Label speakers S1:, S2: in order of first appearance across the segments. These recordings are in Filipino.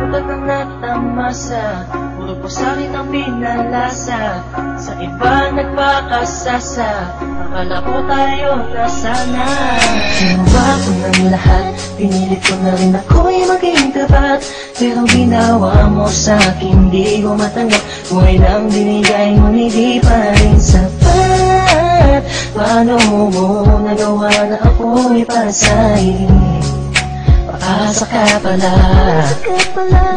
S1: Pag ang natamasa, puro pasalit ang pinalasa. Sa iba nagpakasasa, akala ko tayo na sana. Ginawa ko ng lahat, pinilit ko na rin ako'y maging tapat. Pero ginawa mo sa'kin, di ko matanggap. Kung ilang binigay mo, hindi pa rin sapat. Paano mo nagawa na ako'y para sa'yo? Paasa ka pala,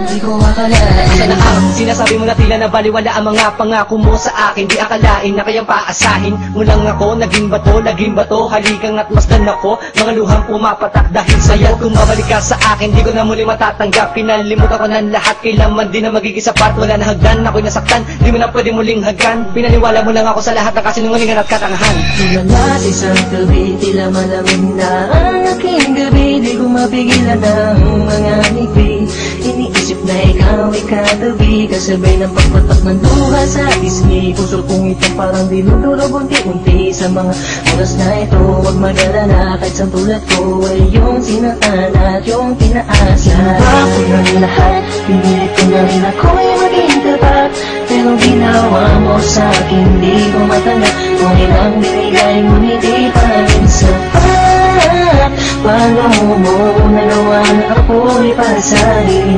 S1: hindi ko akalain.
S2: Asa na ang sinasabi mo na tila na baliwala ang mga pangako mo sa akin. Di akalain na kayang paasahin mo lang ako. Naging bato, halikan at masdan ako. Mga luhang pumapatak dahil sa'yo. Kung mabalik ka sa akin, di ko na muli matatanggap. Pinalimutan ko ng lahat, kailanman di na magiging sapat. Wala na hagdan, ako'y nasaktan, di mo na pwede muling hagdan. Pinaniwala mo lang ako sa lahat ng kasinungalingan at katangahan.
S1: Tulala sa isang gabi, tila malamig na ang aking gabi. Di ko mapigilan ang mga ngiti. Iniisip na ikaw ay katabi, kasabay ng pagpatak ng luha sa pisngi. Puso kong itong parang dinudurog unti-unti. Sa mga oras na ito, huwag mag-alala, kahit sa tulad ko ay yung sinatan at yung tinaasa. Ginawa ko ng lahat, pinilit ko na rin ako'y maging tapat. Pero ginawa mo sa'kin, di ko matanggap. Kung ilang binigay mo, hindi pa rin sapat. Paano mo nagawa na ako'y para sa'yo?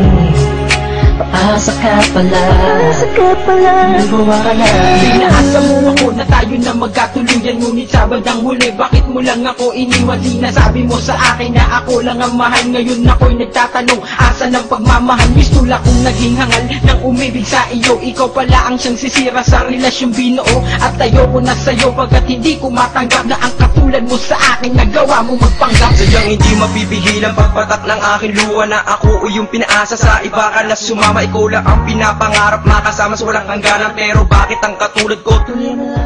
S1: Paasa ka pala, hindi ko akalain.
S2: Pinaasa mo ako na tayo na magkatuluyan, ngunit sa bandang huli, bakit mo lang ako iniwan? Sinasabi mo sa akin na ako lang ang mahal. Ngayon ako'y nagtatanong, asa ng pagmamahal? Mistula kong naging hangal ng umibig sa iyo. Ikaw pala ang siyang sisira sa relasyong binuo. At ayoko na sa'yo pagkat hindi ko matanggap na ang katulad mo sa akin nagawa mo magpanggap.
S3: Sadyang hindi mapipigil ang pagpatak ng aking luha na ako yung pinaasa sa iba ka na sumama. Ikaw lang ang pinapangarap, makasama sa walang hangganan. Pero bakit ang katulad ko
S1: Tuloy mo lang